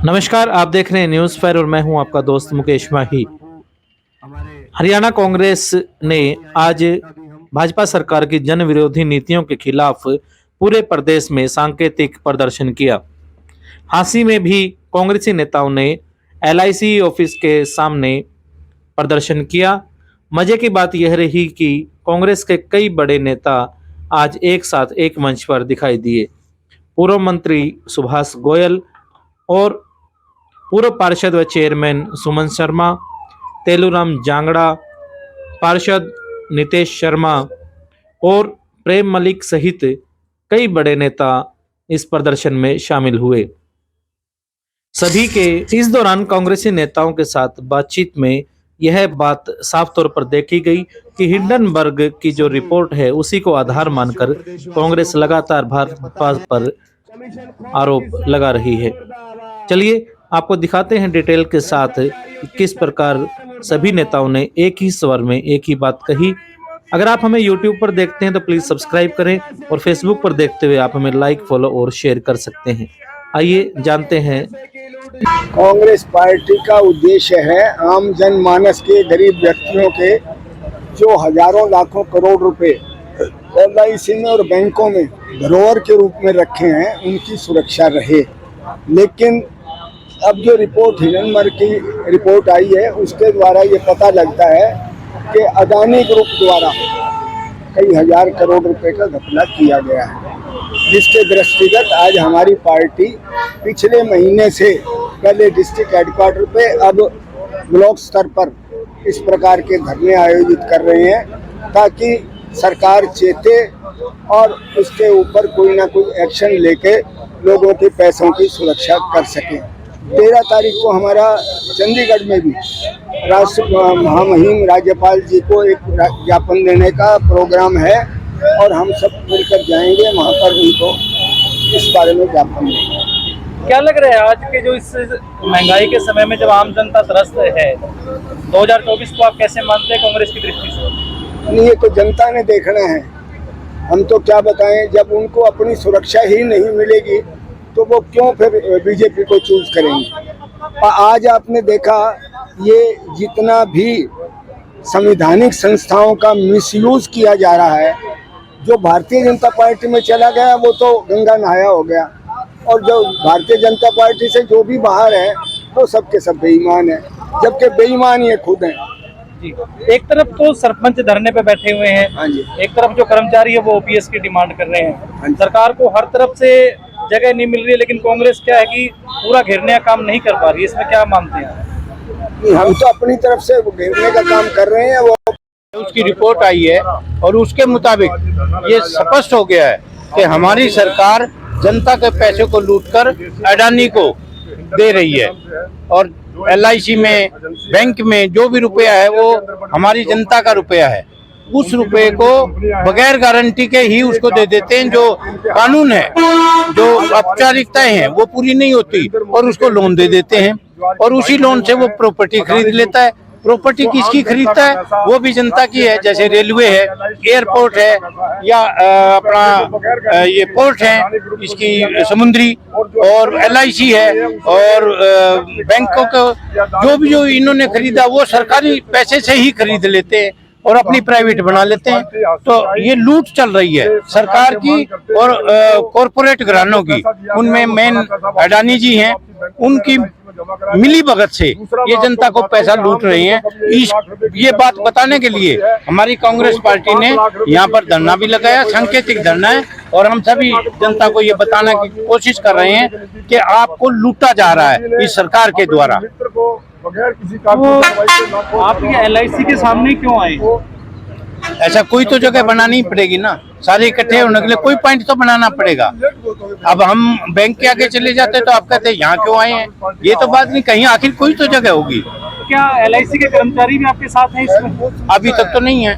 नमस्कार, आप देख रहे हैं न्यूज़ फेयर और मैं हूं आपका दोस्त मुकेश माही। हरियाणा कांग्रेस ने आज भाजपा सरकार की जन विरोधी नीतियों के खिलाफ पूरे प्रदेश में सांकेतिक प्रदर्शन किया। हांसी में भी कांग्रेसी नेताओं ने एलआईसी ऑफिस के सामने प्रदर्शन किया। मजे की बात यह रही कि कांग्रेस के कई बड़े नेता आज एक साथ एक मंच पर दिखाई दिए। पूर्व मंत्री सुभाष गोयल और पूर्व पार्षद व चेयरमैन सुमन शर्मा, तेलूराम जांगड़ा, पार्षद नितेश शर्मा और प्रेम मलिक सहित कई बड़े नेता इस प्रदर्शन में शामिल हुए। सभी के इस दौरान कांग्रेसी नेताओं के साथ बातचीत में यह बात साफ तौर पर देखी गई कि हिंडनबर्ग की जो रिपोर्ट है उसी को आधार मानकर कांग्रेस लगातार भाजपा पर आरोप लगा रही है। चलिए आपको दिखाते हैं डिटेल के साथ किस प्रकार सभी नेताओं ने एक ही स्वर में एक ही बात कही। अगर आप हमें YouTube पर देखते हैं तो प्लीज सब्सक्राइब करें और Facebook पर देखते हुए आप हमें लाइक, फॉलो और शेयर कर सकते हैं। आइए जानते हैं। कांग्रेस पार्टी का उद्देश्य है आम जनमानस के, गरीब व्यक्तियों के जो हजारों लाखों करोड़ रुपए LIC में और बैंकों में धरोहर के रूप में रखे हैं, उनकी सुरक्षा रहे। लेकिन अब जो रिपोर्ट हिंडनबर्ग की रिपोर्ट आई है उसके द्वारा ये पता लगता है कि अदानी ग्रुप द्वारा कई हजार करोड़ रुपए का घपला किया गया है, जिसके दृष्टिगत आज हमारी पार्टी पिछले महीने से पहले डिस्ट्रिक्ट हेडक्वार्टर पे अब ब्लॉक स्तर पर इस प्रकार के धरने आयोजित कर रहे हैं ताकि सरकार चेते और उसके ऊपर कोई ना कोई एक्शन लेके लोगों के पैसों की सुरक्षा कर सके। 13 तारीख को हमारा चंडीगढ़ में भी राष्ट्र महामहिम राज्यपाल जी को एक ज्ञापन देने का प्रोग्राम है और हम सब मिलकर जाएंगे वहाँ पर उनको इस बारे में ज्ञापन देंगे। क्या लग रहा है आज के जो इस महंगाई के समय में जब आम जनता त्रस्त है 2024 को आप कैसे मानते हैं कांग्रेस की दृष्टि से? नहीं, ये तो जनता ने देखना है, हम तो क्या बताएं। जब उनको अपनी सुरक्षा ही नहीं मिलेगी तो वो क्यों फिर बीजेपी को चूज करेंगे। आज आपने देखा ये जितना भी संवैधानिक संस्थाओं का मिसयूज किया जा रहा है, जो भारतीय जनता पार्टी में चला गया वो तो गंगा नहाया हो गया, और जो भारतीय जनता पार्टी से जो भी बाहर है वो सबके सब बेईमान है, जबकि बेईमान ये खुद हैं। एक तरफ तो सरपंच धरने पे बैठे हुए हैं, हाँ जी, एक तरफ जो कर्मचारी है वो OPS की डिमांड कर रहे हैं। सरकार को हर तरफ से जगह नहीं मिल रही है, लेकिन कांग्रेस क्या है कि पूरा घेरने का काम नहीं कर पा रही है। इसमें क्या मानते हैं? हम तो अपनी तरफ से घेरने का काम कर रहे हैं। वो उसकी रिपोर्ट आई है और उसके मुताबिक ये स्पष्ट हो गया है कि हमारी सरकार जनता के पैसे को लूटकर अडानी को दे रही है और LIC में, बैंक में जो भी रुपया है वो हमारी जनता का रुपया है। उस रुपए को बगैर गारंटी के ही उसको दे देते हैं। जो कानून है, जो औपचारिकताएं हैं वो पूरी नहीं होती और उसको लोन दे देते हैं और उसी लोन से वो प्रॉपर्टी खरीद लेता है। प्रॉपर्टी किसकी खरीदता है? वो भी जनता की है, जैसे रेलवे है, एयरपोर्ट है या अपना ये पोर्ट है इसकी समुद्री, और LIC है, और बैंकों को जो इन्होंने खरीदा वो सरकारी पैसे से ही खरीद लेते हैं और अपनी प्राइवेट बना लेते हैं। तो ये लूट चल रही है सरकार की और कॉरपोरेट घरानों की। उनमें मेन अडानी जी हैं, उनकी मिली भगत से ये जनता को पैसा लूट रहे हैं। ये बात बताने के लिए हमारी कांग्रेस पार्टी ने यहाँ पर धरना भी लगाया, सांकेतिक धरना है, और हम सभी जनता को ये बताने की कोशिश कर रहे हैं कि आपको लूटा जा रहा है इस सरकार के द्वारा। तो आप ये LIC के सामने क्यों आए? ऐसा कोई तो जगह बनानी पड़ेगी ना, सारे इकट्ठे होने के लिए कोई पॉइंट तो बनाना पड़ेगा। अब हम बैंक के आगे चले जाते तो आप कहते यहाँ क्यों आए हैं, ये तो बात नहीं, कहीं आखिर कोई तो जगह होगी। क्या LIC के कर्मचारी भी आपके साथ हैं इसमें? अभी तक तो नहीं है।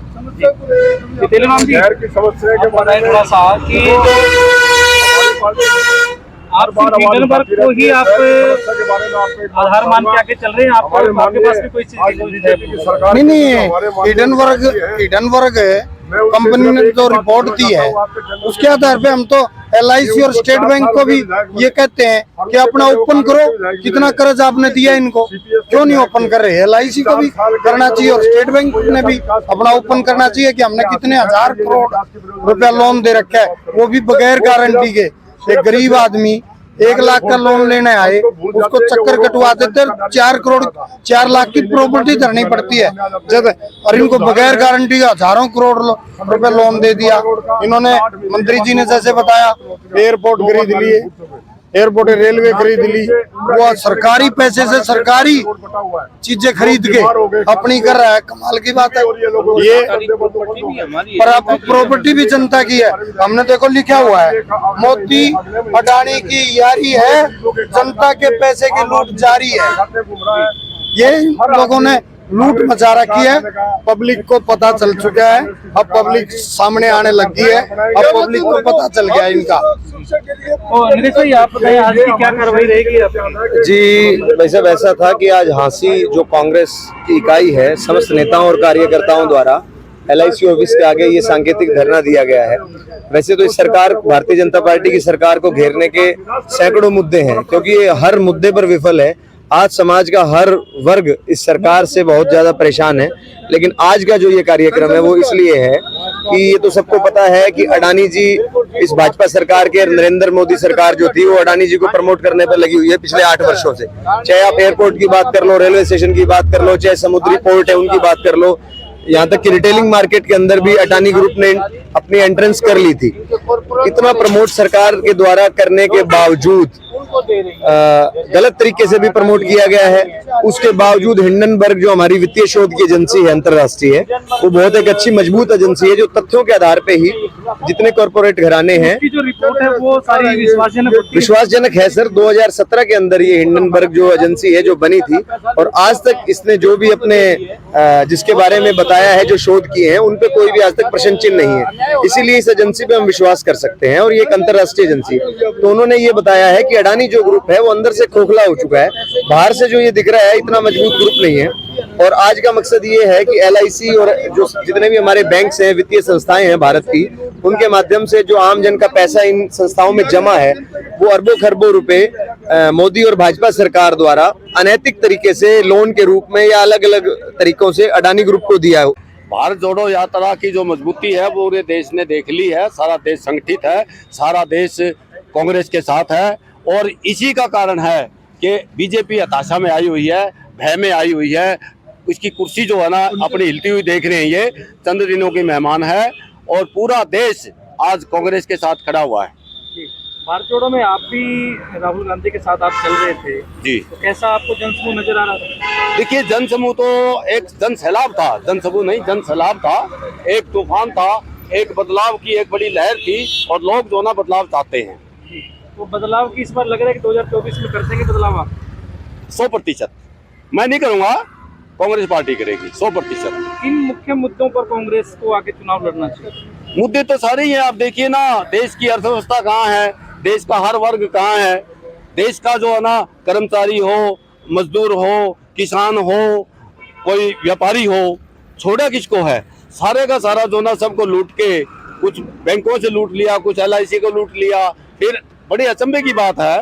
तेलूराम जी, थोड़ा सा कि आप हिंडनबर्ग को ही आप आधार मान के आगे चल रहे हैं, आपके पास भी कोई चीज नहीं, हिंडनबर्ग कंपनी ने जो रिपोर्ट दी है उसके आधार पे हम तो LIC और स्टेट बैंक को भी ये कहते हैं कि अपना ओपन करो, कितना कर्ज आपने दिया इनको क्यों नहीं ओपन कर रहे। LIC को भी करना चाहिए और स्टेट बैंक ने भी अपना ओपन करना चाहिए कि हमने कितने हजार करोड़ रुपया लोन दे रखा है, वो भी बगैर गारंटी के। एक गरीब आदमी 1 लाख का लोन लेने आए, उसको चक्कर कटवा देते 4 लाख की प्रॉपर्टी धरनी पड़ती है जब, और इनको बगैर गारंटी का हजारों करोड़ रुपए लोन दे दिया इन्होंने। मंत्री जी ने जैसे बताया एयरपोर्ट खरीद लिए, एयरपोर्ट रेलवे खरीद ली, वो सरकारी पैसे से सरकारी चीजें खरीद के अपनी कर रहा है। कमाल की बात है ये, पर अब प्रॉपर्टी भी जनता की है। हमने देखो लिखा हुआ है मोदी अडानी की यारी है, जनता के पैसे की लूट जारी है। ये लोगों ने लूट मचा रखी है, पब्लिक को पता चल चुका है, अब पब्लिक सामने आने लगी है, अब पब्लिक को पता चल गया इनका। निलेश भाई आप बताइए आज की क्या कार्रवाई रहेगी? जी भाई साहब, ऐसा था कि आज हांसी जो कांग्रेस की इकाई है, समस्त नेताओं और कार्यकर्ताओं द्वारा LIC ऑफिस के आगे ये सांकेतिक धरना दिया गया है। वैसे तो इस सरकार, भारतीय जनता पार्टी की सरकार को घेरने के सैकड़ों मुद्दे हैं, क्योंकि ये हर मुद्दे पर विफल है। आज समाज का हर वर्ग इस सरकार से बहुत ज्यादा परेशान है, लेकिन आज का जो ये कार्यक्रम है वो इसलिए है कि ये तो सबको पता है कि अडानी जी इस भाजपा सरकार के, नरेंद्र मोदी सरकार जो थी वो अडानी जी को प्रमोट करने पर लगी हुई है पिछले 8 वर्षों से। चाहे आप एयरपोर्ट की बात कर लो, रेलवे स्टेशन की बात कर लो, चाहे समुद्री पोर्ट है उनकी बात कर लो, यहाँ तक कि रिटेलिंग मार्केट के अंदर भी अडानी ग्रुप ने अपनी एंट्रेंस कर ली थी। इतना प्रमोट सरकार के द्वारा करने के बावजूद गलत तरीके से भी प्रमोट किया गया है। उसके बावजूद हिंडनबर्ग जो हमारी वित्तीय शोध की एजेंसी है अंतरराष्ट्रीय, वो बहुत एक अच्छी मजबूत एजेंसी है जो तथ्यों के आधार पे ही जितने कॉर्पोरेट घराने हैं, जो रिपोर्ट है वो सारी विश्वासजनक है सर। 2017 के अंदर ये हिंडनबर्ग जो एजेंसी है जो बनी थी, और आज तक इसने जो भी अपने जिसके बारे में बताया है, जो शोध किए हैं, उन पे कोई भी आज तक प्रश्न चिन्ह नहीं है। इसीलिए इस एजेंसी पे हम विश्वास कर सकते हैं, और ये एक अंतरराष्ट्रीय एजेंसी है। तो उन्होंने ये बताया है कि अडानी जो ग्रुप है वो अंदर से खोखला हो चुका है, बाहर से जो ये दिख रहा है इतना मजबूत ग्रुप नहीं है। और आज का मकसद ये है कि LIC और जो जितने भी हमारे बैंक्स हैं, वित्तीय संस्थाएं हैं भारत की, उनके माध्यम से जो आम जन का पैसा इन संस्थाओं में जमा है, वो अरबों खरबों रुपए मोदी और भाजपा सरकार द्वारा अनैतिक तरीके से लोन के रूप में या अलग अलग तरीकों से अडानी ग्रुप को दिया है। भारत जोड़ो यात्रा की जो मजबूती है वो पूरे देश ने देख ली है। सारा देश संगठित है, सारा देश कांग्रेस के साथ है, और इसी का कारण है कि बीजेपी हताशा में आई हुई है, भय में आई हुई है। उसकी कुर्सी जो है ना अपनी हिलती हुई देख रहे हैं, ये चंद दिनों की मेहमान है, और पूरा देश आज कांग्रेस के साथ खड़ा हुआ है। भारत जोड़ो में आप भी राहुल गांधी के साथ आप चल रहे थे जी, तो कैसा आपको जनसमूह नजर आ रहा था? देखिए, जनसमूह तो एक जन सैलाब था, जनसमूह नहीं जन सैलाब था, एक तूफान था, एक बदलाव की एक बड़ी लहर थी, और लोग जो ना बदलाव चाहते हैं। तो बदलाव की इस बार लग रहा है कि 2024 में कर देंगे बदलाव आप? 100%। मैं नहीं करूंगा, कांग्रेस पार्टी करेगी 100%। किन मुख्य मुद्दों पर कांग्रेस को आगे चुनाव लड़ना चाहिए? मुद्दे तो सारे ही हैं, आप देखिए ना, देश की अर्थव्यवस्था कहाँ है, देश का हर वर्ग कहाँ है, देश का जो है ना कर्मचारी हो, मजदूर हो, किसान हो, कोई व्यापारी हो, छोड़ा किसको है? सारे का सारा जो ना सबको लूट के, कुछ बैंकों से लूट लिया, कुछ LIC को लूट लिया। फिर बड़ी अचंभे की बात है,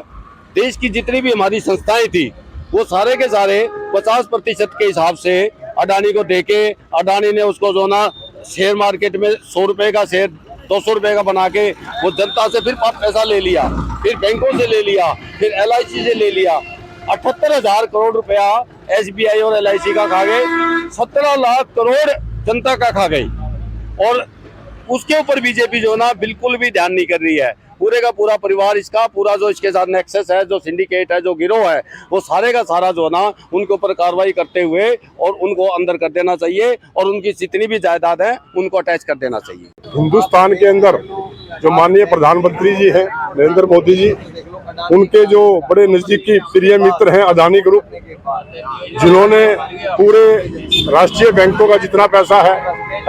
देश की जितनी भी हमारी संस्थाएं थी वो सारे के सारे 50% के हिसाब से अडानी को देके, अडानी ने उसको जो ना शेयर मार्केट में 100 रुपए का शेयर 200 रुपए का बना के वो जनता से फिर पैसा ले लिया, फिर बैंकों से ले लिया, फिर LIC से ले लिया। 78,000 करोड़ रुपया SBI और LIC का खा गए, 17 लाख करोड़ जनता का खा गई, और उसके ऊपर बीजेपी जो ना बिल्कुल भी ध्यान नहीं कर रही है। पूरे का पूरा परिवार इसका, पूरा जो इसके साथ नेक्सस है, जो सिंडिकेट है, जो गिरोह है, वो सारे का सारा जो ना उनके ऊपर कार्रवाई करते हुए और उनको अंदर कर देना चाहिए, और उनकी जितनी भी जायदाद है उनको अटैच कर देना चाहिए। हिंदुस्तान के अंदर जो माननीय प्रधानमंत्री जी हैं नरेंद्र मोदी जी, उनके जो बड़े नजदीकी प्रिय मित्र हैं अडानी ग्रुप, जिन्होंने पूरे राष्ट्रीय बैंकों का जितना पैसा है,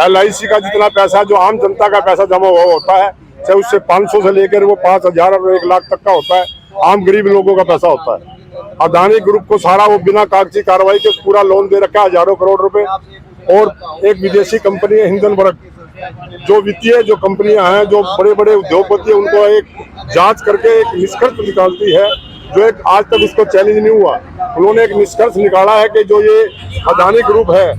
LIC का जितना पैसा, जो आम जनता का पैसा जमा हुआ होता है, चाहे उससे 500 से लेकर वो 5,000 और 1 लाख तक का होता है, आम गरीब लोगों का पैसा होता है। अडानी ग्रुप को सारा वो बिना कागजी कार्रवाई के पूरा लोन दे रखा है, हजारों करोड़ रुपए। और एक विदेशी कंपनी है हिंडनबर्ग, जो वित्तीय जो कंपनियां हैं, जो बड़े बड़े उद्योगपति हैं, उनको एक जांच करके एक निष्कर्ष निकालती है, जो एक आज तक उसको चैलेंज नहीं हुआ। उन्होंने एक निष्कर्ष निकाला है कि जो ये अदानी ग्रुप है,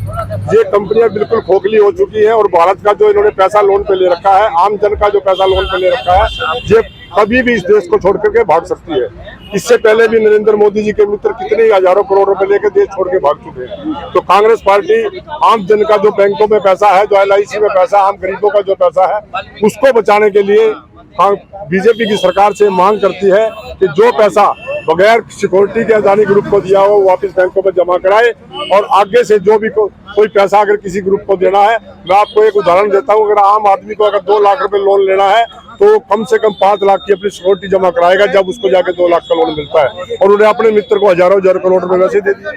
ये कंपनियां बिल्कुल खोखली हो चुकी है और भारत का जो इन्होंने पैसा लोन पे ले रखा है, आम जन का जो पैसा लोन पे ले रखा है, ये कभी भी इस देश को छोड़ करके भाग सकती है। इससे पहले भी नरेंद्र मोदी जी के मित्र कितने हजारों करोड़ रुपए लेकर देश छोड़ के भाग चुके हैं। तो कांग्रेस पार्टी आम जन का जो बैंकों में पैसा है, जो LIC में पैसा, आम गरीबों का जो पैसा है, उसको बचाने के लिए बीजेपी की सरकार से मांग करती है कि जो पैसा बगैर सिक्योरिटी के अदानी ग्रुप को दिया हो वापस बैंकों में जमा कराए, और आगे से जो भी कोई पैसा अगर किसी ग्रुप को देना है, मैं आपको एक उदाहरण देता हूँ, अगर आम आदमी को अगर 2 लाख रुपए लोन लेना है तो कम से कम 5 लाख की अपनी सिक्योरिटी जमा कराएगा, जब उसको जाके 2 लाख का लोन मिलता है। और उन्हें अपने मित्र को हजारों करोड़ रुपए वैसे दे दिए,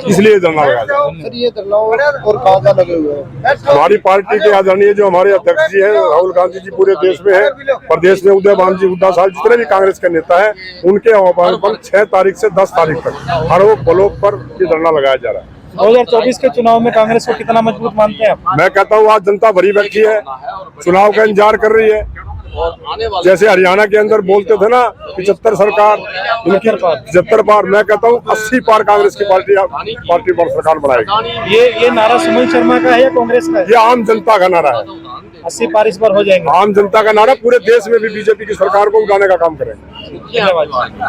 इसलिए धरना लगाया। सर ये धरना और कहाँ लगे हुए हैं? हमारी पार्टी के आदरणीय जो हमारे अध्यक्ष जी हैं राहुल गांधी जी पूरे देश में है, प्रदेश में उदयभान जी, हुड्डा साहब, जितने भी कांग्रेस के नेता हैं, उनके आह्वान पर 6 तारीख से 10 तारीख तक हर वो ब्लॉक पर ये धरना लगाया जा रहा है। 2024 के चुनाव में कांग्रेस को कितना मजबूत मानते हैं आप? मैं कहता हूँ आज जनता भरी बैठी है, चुनाव का इंतजार कर रही है। जैसे हरियाणा के अंदर बोलते थे ना 75 सरकार, उनकी 75 पार, मैं कहता हूँ 80 पार कांग्रेस की पार्टी पर सरकार बनाएगी। ये नारा सुमन शर्मा का है या कांग्रेस का है? ये आम जनता का नारा है। 80 पार इस बार हो जाएंगे। आम जनता का नारा, पूरे देश में भी बीजेपी की सरकार को उठाने का काम करेंगे। धन्यवाद।